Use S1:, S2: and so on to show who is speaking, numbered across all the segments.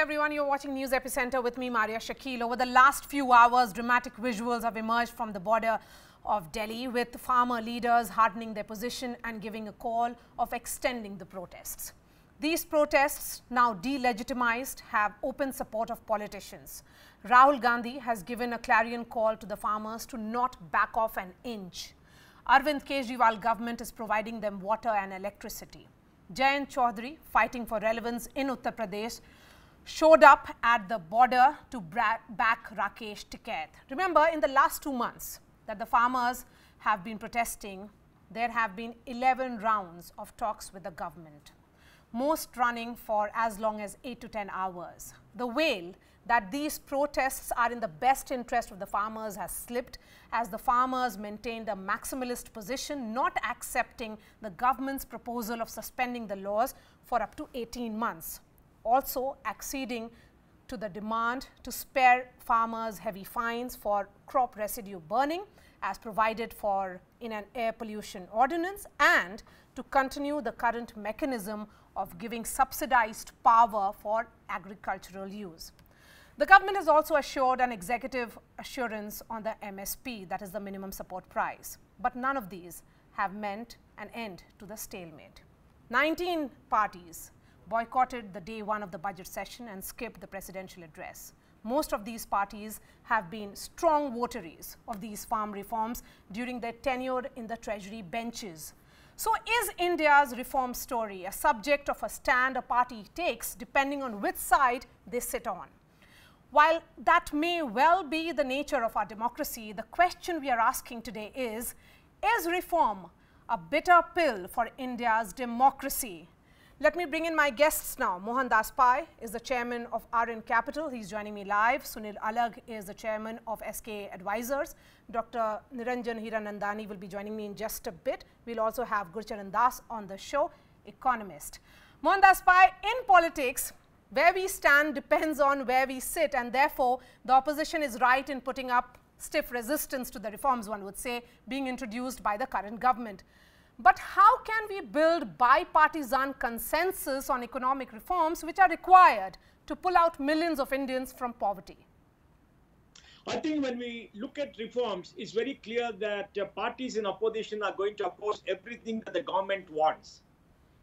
S1: everyone. You're watching News Epicenter with me, Maria Shakil. Over the last few hours, dramatic visuals have emerged from the border of Delhi, with farmer leaders hardening their position and giving a call of extending the protests. These protests, now delegitimized, have open support of politicians. Rahul Gandhi has given a clarion call to the farmers to not back off an inch. Arvind Kejriwal government is providing them water and electricity. Jayant Chaudhary, fighting for relevance in Uttar Pradesh, showed up at the border to back Rakesh Tikait. Remember, in the last 2 months that the farmers have been protesting, there have been 11 rounds of talks with the government, most running for as long as 8 to 10 hours. The wail that these protests are in the best interest of the farmers has slipped, as the farmers maintained a maximalist position, not accepting the government's proposal of suspending the laws for up to 18 months. Also acceding to the demand to spare farmers heavy fines for crop residue burning as provided for in an air pollution ordinance, and to continue the current mechanism of giving subsidized power for agricultural use. The government has also assured an executive assurance on the MSP, that is the minimum support price. But none of these have meant an end to the stalemate. 19 parties boycotted the day one of the budget session and skipped the presidential address. Most of these parties have been strong votaries of these farm reforms during their tenure in the Treasury benches. So is India's reform story a subject of a stand a party takes depending on which side they sit on? While that may well be the nature of our democracy, the question we are asking today is reform a bitter pill for India's democracy? Let me bring in my guests now. Mohan Das Pai is the chairman of RN Capital. He's joining me live. Sunil Alag is the chairman of SK Advisors. Dr. Niranjan Hiranandani will be joining me in just a bit. We'll also have Gurcharan Das on the show, economist. Mohan Das Pai, in politics, where we stand depends on where we sit, and therefore the opposition is right in putting up stiff resistance to the reforms, one would say, being introduced by the current government. But how can we build bipartisan consensus on economic reforms which are required to pull out millions of Indians from poverty?
S2: I think when we look at reforms, it's very clear that parties in opposition are going to oppose everything that the government wants.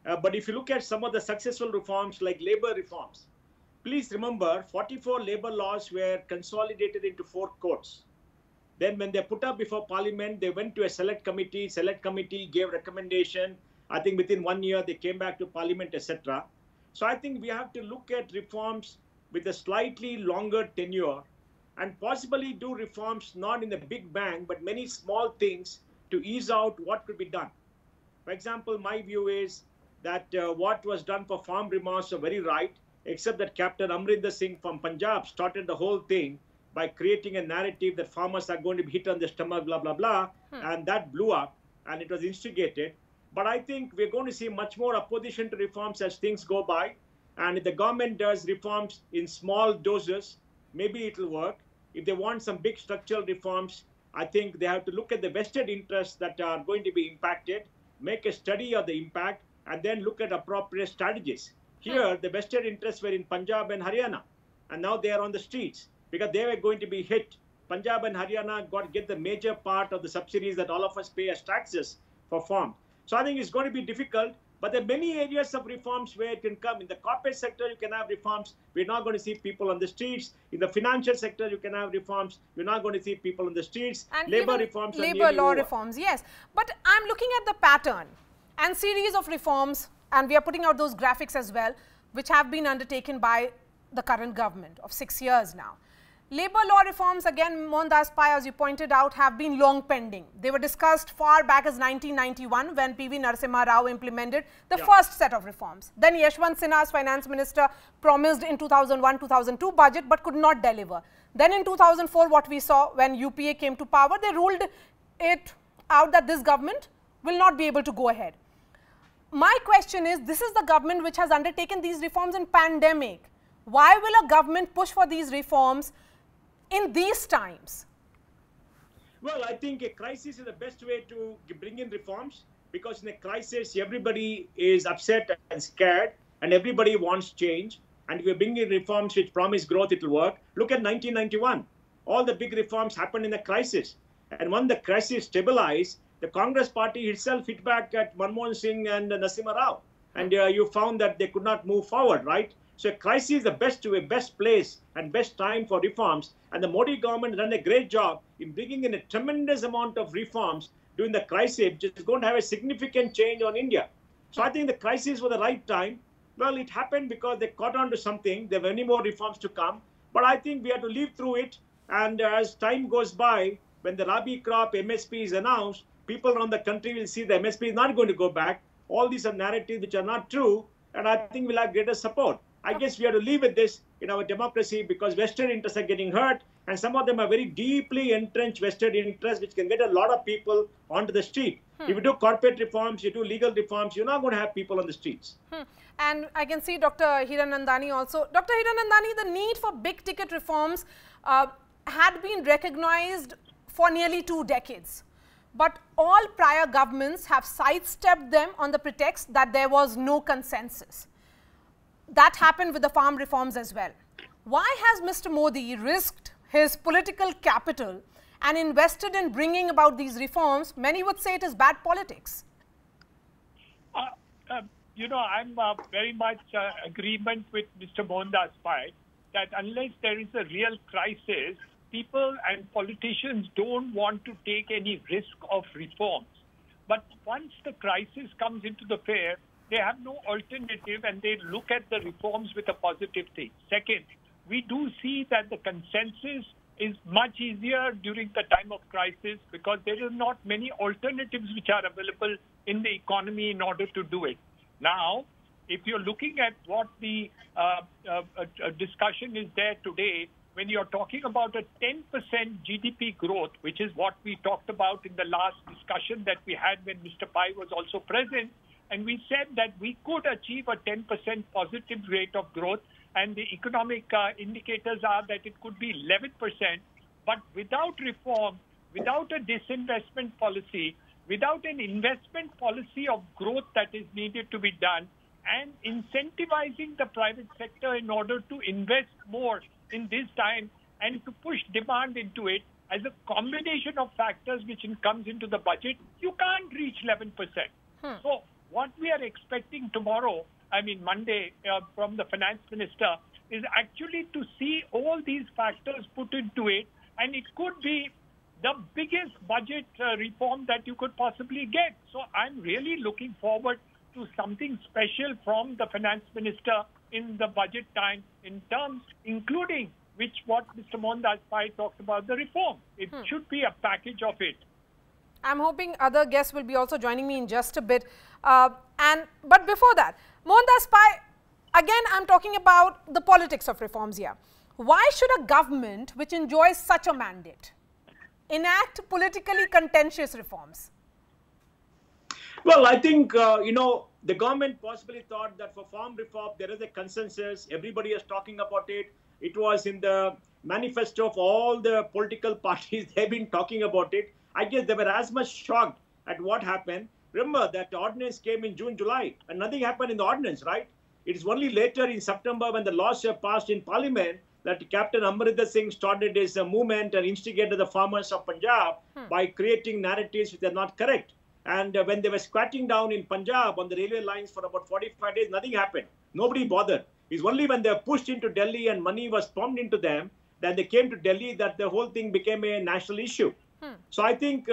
S2: But if you look at some of the successful reforms like labor reforms, please remember 44 labor laws were consolidated into 4 courts. Then when they put up before parliament, they went to a select committee gave recommendation. I think within 1 year they came back to parliament, etc. So I think we have to look at reforms with a slightly longer tenure and possibly do reforms not in the big bang, but many small things to ease out what could be done. For example, my view is that what was done for farm reforms are very right, except that Captain Amrinder Singh from Punjab started the whole thing by creating a narrative that farmers are going to be hit on the stomach, blah, blah, blah. And that blew up and it was instigated. But I think we're going to see much more opposition to reforms as things go by. And if the government does reforms in small doses, maybe it will work. If they want some big structural reforms, I think they have to look at the vested interests that are going to be impacted, make a study of the impact, and then look at appropriate strategies. Here, the vested interests were in Punjab and Haryana, and now they are on the streets because they were going to be hit. Punjab and Haryana get the major part of the subsidies that all of us pay as taxes for farm. So I think it's going to be difficult, but there are many areas of reforms where it can come. In the corporate sector, you can have reforms. We're not going to see people on the streets. In the financial sector, you can have reforms. We're not going to see people on the streets.
S1: And
S2: labor reforms,
S1: labor law reforms, yes. But I'm looking at the pattern and series of reforms, and we are putting out those graphics as well, which have been undertaken by the current government of 6 years now. Labor law reforms, again, Mohan Das Pai, as you pointed out, have been long pending. They were discussed far back as 1991 when P.V. Narasimha Rao implemented the first set of reforms. Then Yashwant Sinha, as finance minister, promised in 2001-2002 budget but could not deliver. Then in 2004, what we saw when UPA came to power, they ruled it out that this government will not be able to go ahead. My question is, this is the government which has undertaken these reforms in pandemic. Why will a government push for these reforms in these times?
S2: Well, I think a crisis is the best way to bring in reforms, because in a crisis, everybody is upset and scared and everybody wants change. and if we bring in reforms which promise growth, it will work. Look at 1991. All the big reforms happened in a crisis. And when the crisis stabilized, the Congress party itself hit back at Manmohan Singh and Narasimha Rao. And you found that they could not move forward, right? So a crisis is the best place and best time for reforms. And the Modi government done a great job in bringing in a tremendous amount of reforms during the crisis, which is going to have a significant change on India. So I think the crisis was the right time. Well, it happened because they caught on to something. There were many more reforms to come. But I think we have to live through it. And as time goes by, when the Rabi crop MSP is announced, people around the country will see the MSP is not going to go back. All these are narratives which are not true. And I think we'll have greater support. I guess we have to live with this in our democracy because vested interests are getting hurt. And some of them are very deeply entrenched vested interests, which can get a lot of people onto the street. If you do corporate reforms, you do legal reforms, you're not going to have people on the streets.
S1: And I can see Dr. Hiranandani also. Dr. Hiranandani, the need for big ticket reforms had been recognized for nearly 2 decades. But all prior governments have sidestepped them on the pretext that there was no consensus. That happened with the farm reforms as well. Why has Mr. Modi risked his political capital and invested in bringing about these reforms? Many would say it is bad politics.
S3: You know, I'm very much agreement with Mr. Mohandas Pai that unless there is a real crisis, people and politicians don't want to take any risk of reforms. But once the crisis comes into the fray, they have no alternative and they look at the reforms with a positive thing. Second, we do see that the consensus is much easier during the time of crisis because there are not many alternatives which are available in the economy in order to do it. Now, if you're looking at what the discussion is there today, when you're talking about a 10% GDP growth, which is what we talked about in the last discussion that we had when Mr. Pai was also present, and we said that we could achieve a 10% positive rate of growth, and the economic indicators are that it could be 11%. But without reform, without a disinvestment policy, without an investment policy of growth that is needed to be done, and incentivizing the private sector in order to invest more in this time and to push demand into it as a combination of factors which comes into the budget, you can't reach 11%. So what we are expecting tomorrow, I mean Monday, from the finance minister is actually to see all these factors put into it, and it could be the biggest budget reform that you could possibly get. So I'm really looking forward to something special from the finance minister in the budget time in terms, including what Mr. Mohandas Pai talked about, the reform. It should be a package of it.
S1: I'm hoping other guests will be also joining me in just a bit. But before that, Mohandas Pai, again, I'm talking about the politics of reforms here. Why should a government which enjoys such a mandate enact politically contentious reforms?
S2: Well, I think, you know, the government possibly thought that for farm reform, there is a consensus. Everybody is talking about it. It was in the manifesto of all the political parties. They've been talking about it. I guess they were as much shocked at what happened. Remember that the ordinance came in June, July, and nothing happened in the ordinance, right? It is only later in September when the laws were passed in Parliament that Captain Amrinder Singh started his movement and instigated the farmers of Punjab by creating narratives which are not correct. And when they were squatting down in Punjab on the railway lines for about 45 days, nothing happened. Nobody bothered. It's only when they were pushed into Delhi and money was pumped into them that they came to Delhi that the whole thing became a national issue. So I think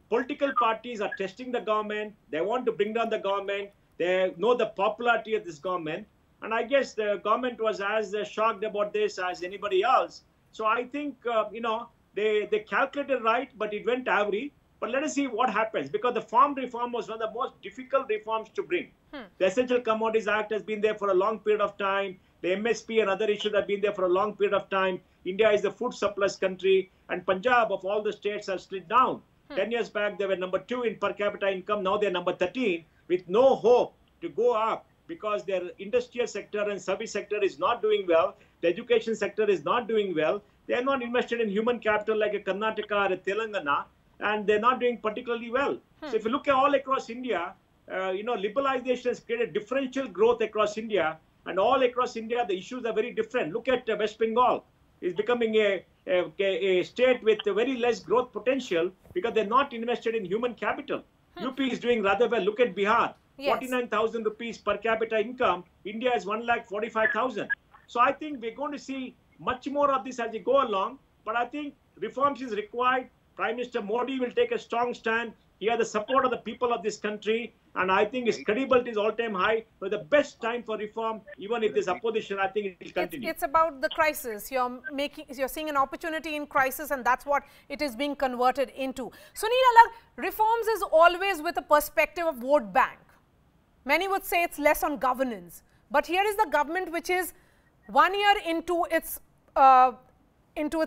S2: political parties are testing the government. They want to bring down the government. They know the popularity of this government. And I guess the government was as shocked about this as anybody else. So I think, you know, they calculated right, but it went average. But let us see what happens, because the farm reform was one of the most difficult reforms to bring. The Essential Commodities Act has been there for a long period of time. The MSP and other issues have been there for a long period of time. India is the food surplus country, and Punjab of all the states have slid down. 10 years back, they were number 2 in per capita income. Now they're number 13 with no hope to go up because their industrial sector and service sector is not doing well. The education sector is not doing well. They are not invested in human capital like a Karnataka or a Telangana, and they're not doing particularly well. So if you look at all across India, you know, liberalization has created differential growth across India. And all across India, the issues are very different. Look at West Bengal. It's becoming a state with a very less growth potential because they're not invested in human capital. UP is doing rather well. Look at Bihar.
S1: Yes.
S2: 49,000 rupees per capita income. India is 1,45,000. So I think we're going to see much more of this as we go along. But I think reforms is required. Prime Minister Modi will take a strong stand. He has the support of the people of this country. And I think his credibility is all-time high. But the best time for reform, even if there's opposition, I think it will continue.
S1: It's about the crisis. You're seeing an opportunity in crisis, and that's what it is being converted into. Sunil Alagh, reforms is always with a perspective of vote bank. Many would say it's less on governance. But here is the government which is 1 year into its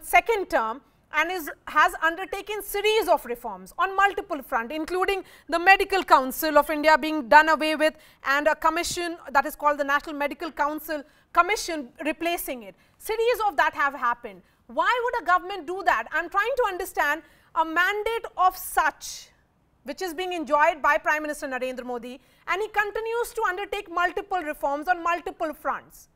S1: second term and has undertaken series of reforms on multiple fronts, including the Medical Council of India being done away with and a commission that is called the National Medical Council Commission replacing it. Series of that have happened. Why would a government do that? I'm trying to understand a mandate of such, which is being enjoyed by Prime Minister Narendra Modi, and he continues to undertake multiple reforms on multiple fronts.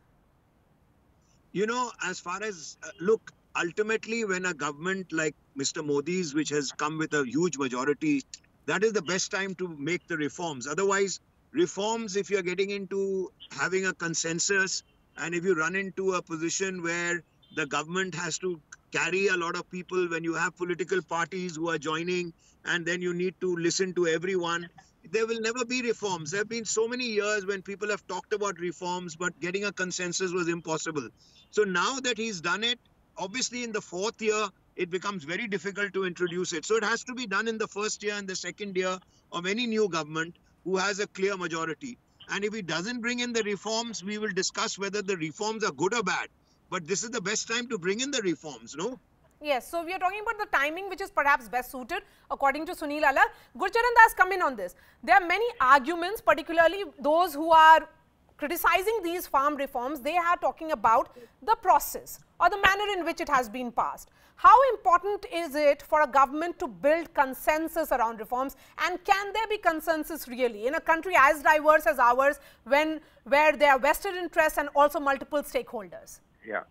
S4: You know, as far as, look, ultimately when a government like Mr. Modi's, which has come with a huge majority, that is the best time to make the reforms. Otherwise, reforms, if you're getting into having a consensus and if you run into a position where the government has to carry a lot of people, when you have political parties who are joining and then you need to listen to everyone, there will never be reforms. There have been so many years when people have talked about reforms, but getting a consensus was impossible. So now that he's done it, obviously in the fourth year, it becomes very difficult to introduce it. So it has to be done in the first year and the second year of any new government who has a clear majority. And if he doesn't bring in the reforms, we will discuss whether the reforms are good or bad. But this is the best time to bring in the reforms, no?
S1: Yes, so we are talking about the timing which is perhaps best suited according to Sunil Alagh. Gurcharan Das, come in on this. There are many arguments, particularly those who are criticizing these farm reforms. They are talking about the process or the manner in which it has been passed. How important is it for a government to build consensus around reforms, and can there be consensus really in a country as diverse as ours where there are vested interests and also multiple stakeholders?
S5: Yeah.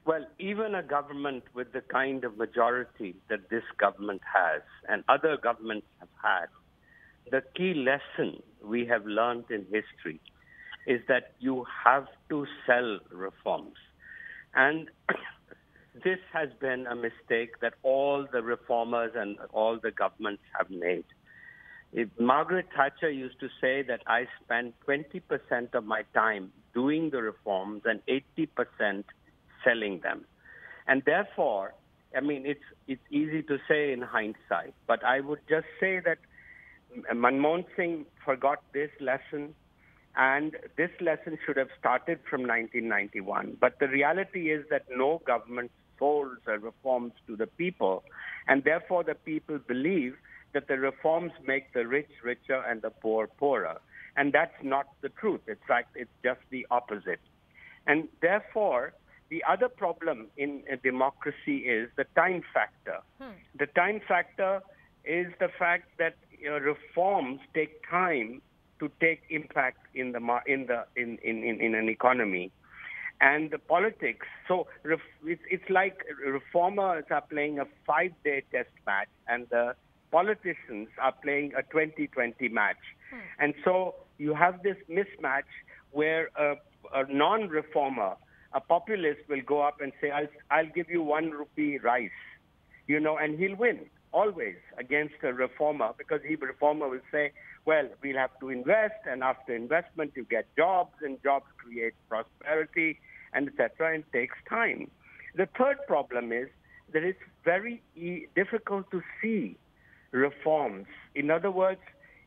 S5: Well, even a government with the kind of majority that this government has and other governments have had, the key lesson we have learned in history is that you have to sell reforms. And this has been a mistake that all the reformers and all the governments have made. Margaret Thatcher used to say that I spend 20% of my time doing the reforms and 80% selling them. And therefore, I mean, it's easy to say in hindsight, but I would just say that Manmohan Singh forgot this lesson, and this lesson should have started from 1991. But the reality is that no government sold the reforms to the people, and therefore the people believe that the reforms make the rich richer and the poor poorer. And that's not the truth. In fact, it's just the opposite. And therefore, the other problem in a democracy is the time factor. The time factor is the fact that reforms take time to take impact in an economy, and the politics. So it's like reformers are playing a 5-day test match, and the politicians are playing a 2020 match. And so you have this mismatch where a non-reformer, a populist, will go up and say, I'll give you 1 rupee rice, and he'll win always against a reformer, because the reformer will say, well, we'll have to invest, and after investment you get jobs, and jobs create prosperity, and etc., and takes time. The third problem is that it's very difficult to see reforms. In other words,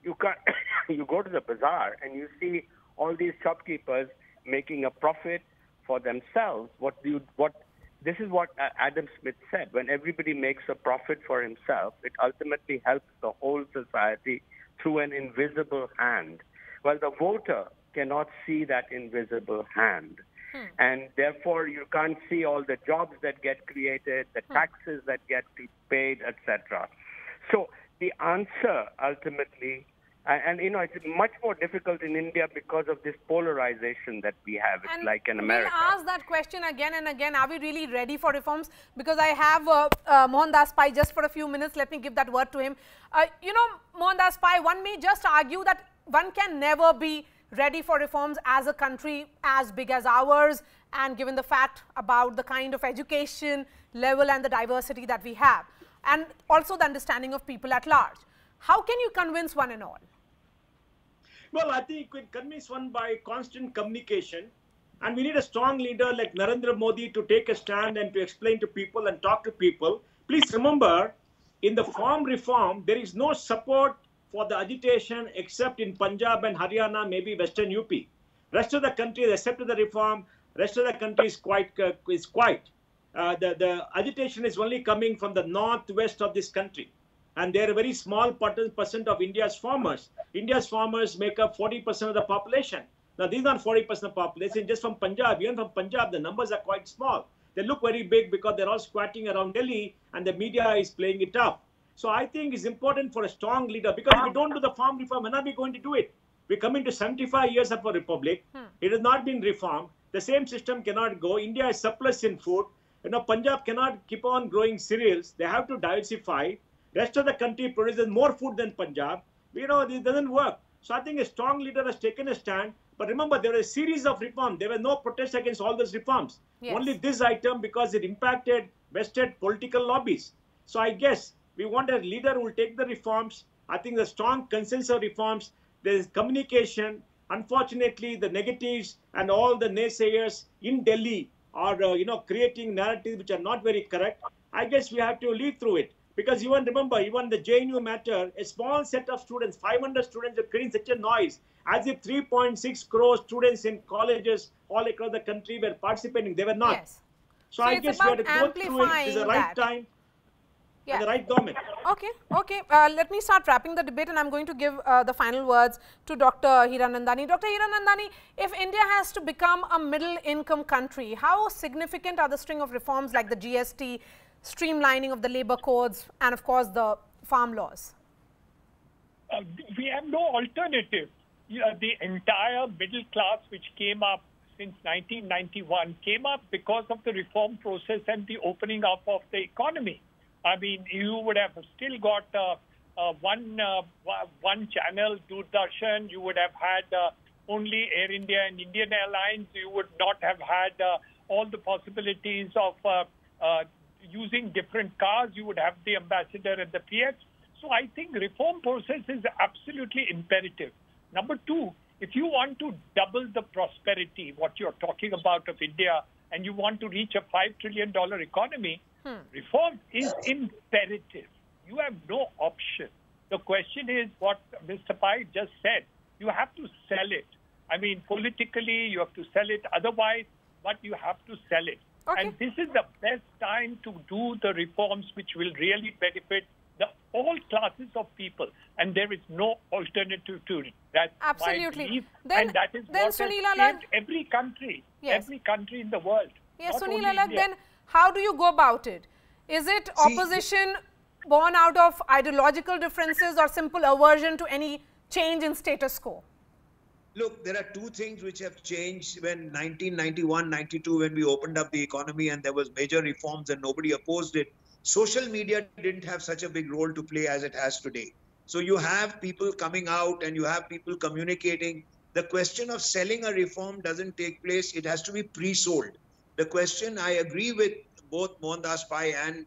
S5: you go to the bazaar and you see all these shopkeepers making a profit for themselves. This is what Adam Smith said. When everybody makes a profit for himself, it ultimately helps the whole society through an invisible hand. Well, the voter cannot see that invisible hand. And therefore, you can't see all the jobs that get created, the taxes that get paid, etc. So the answer ultimately And it's much more difficult in India because of this polarization that we have. It's like in America.
S1: We'll ask that question again and again. Are we really ready for reforms? Because I have Mohandas Pai just for a few minutes. Let me give that word to him. Mohandas Pai, one may just argue that one can never be ready for reforms as a country as big as ours, and given the fact about the kind of education level and the diversity that we have, and also the understanding of people at large. How can you convince one and all?
S2: Well, I think we can convince one by constant communication. And we need a strong leader like Narendra Modi to take a stand and to explain to people and talk to people. Please remember, in the farm reform, there is no support for the agitation except in Punjab and Haryana, maybe Western UP. Rest of the country has accepted the reform. Rest of the country is quiet. The agitation is only coming from the northwest of this country. And they are a very small percent of India's farmers. India's farmers make up 40% of the population. Now, these are not 40% of the population just from Punjab. Even from Punjab, the numbers are quite small. They look very big because they're all squatting around Delhi and the media is playing it up. So I think it's important for a strong leader, because if we don't do the farm reform, when are we going to do it? We're coming to 75 years of a republic. It has not been reformed. The same system cannot go. India is surplus in food. Punjab cannot keep on growing cereals. They have to diversify. Rest of the country produces more food than Punjab. This doesn't work. So I think a strong leader has taken a stand. But remember, there were a series of reforms. There were no protests against all those reforms.
S1: Yes.
S2: Only this item, because it impacted vested political lobbies. So I guess we want a leader who will take the reforms. I think the strong consensus of reforms. There is communication. Unfortunately, the negatives and all the naysayers in Delhi are creating narratives which are not very correct. I guess we have to lead through it. Because even the JNU matter, a small set of students, 500 students, are creating such a noise, as if 3.6 crore students in colleges all across the country were participating. They were not.
S1: Yes.
S2: So I guess we have to go through it. It's the right time.
S1: Yeah.
S2: The right government.
S1: Okay. Let me start wrapping the debate, and I'm going to give the final words to Dr. Hiranandani. Dr. Hiranandani, if India has to become a middle-income country, how significant are the string of reforms like the GST, streamlining of the labor codes, and of course the farm laws?
S3: We have no alternative. The entire middle class which came up since 1991 came up because of the reform process and the opening up of the economy. I mean, you would have still got one channel, Doordarshan. You would have had only Air India and Indian Airlines. You would not have had all the possibilities of using different cars. You would have the ambassador and the PX. So I think reform process is absolutely imperative. Number two, if you want to double the prosperity, what you're talking about of India, and you want to reach a $5 trillion economy, reform is imperative. You have no option. The question is what Mr. Pai just said. You have to sell it. I mean, politically, you have to sell it. Otherwise, but you have to sell it.
S1: Okay.
S3: And this is the best time to do the reforms which will really benefit all classes of people. And there is no alternative to it. That's
S1: absolutely.
S3: my belief.
S1: Then,
S3: and that is what has saved every country, every country in the world.
S1: Yes, Sunil Alagh, then how do you go about it? Is it opposition born out of ideological differences or simple aversion to any change in status quo?
S4: Look, there are two things which have changed when 1991-92, when we opened up the economy and there was major reforms and nobody opposed it. Social media didn't have such a big role to play as it has today. So you have people coming out and you have people communicating. The question of selling a reform doesn't take place. It has to be pre-sold. The question, I agree with both Mohandas Pai and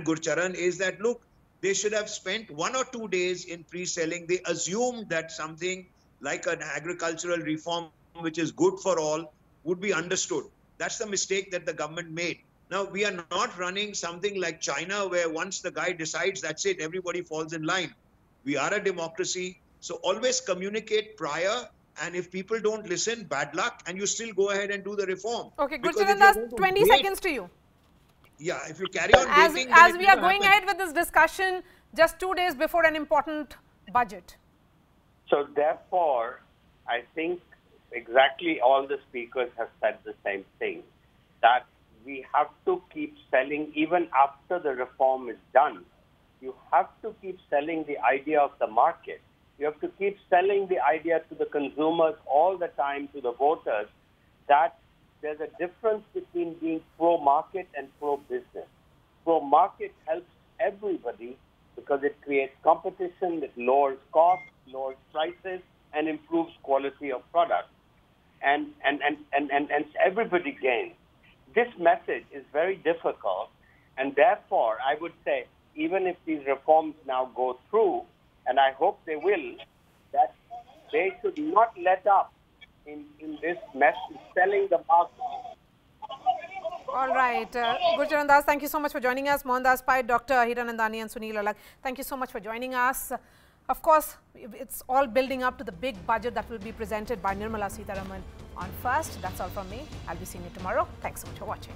S4: Gurcharan, is that, look, they should have spent 1 or 2 days in pre-selling. They assumed that something like an agricultural reform, which is good for all, would be understood. That's the mistake that the government made. Now, we are not running something like China, where once the guy decides, that's it, everybody falls in line. We are a democracy. So always communicate prior. And if people don't listen, bad luck, and you still go ahead and do the reform.
S1: Okay, Gurcharan Das, 20 seconds to you.
S4: Yeah, if you carry on waiting,
S1: as we are going ahead with this discussion, just 2 days before an important budget.
S5: So therefore, I think exactly all the speakers have said the same thing, that we have to keep selling even after the reform is done. You have to keep selling the idea of the market. You have to keep selling the idea to the consumers all the time, to the voters, that there's a difference between being pro-market and pro-business. Pro-market helps everybody because it creates competition, it lowers costs, lowers prices, and improves quality of product. And everybody gains. This message is very difficult, and therefore, I would say, even if these reforms now go through, and I hope they will, that they should not let up in this message, selling the market.
S1: All right. Gurcharan Das, thank you so much for joining us. Mohandas Pai, Dr. Hiranandani and Sunil Alagh, thank you so much for joining us. Of course, it's all building up to the big budget that will be presented by Nirmala Sitharaman on 1st. That's all from me. I'll be seeing you tomorrow. Thanks so much for watching.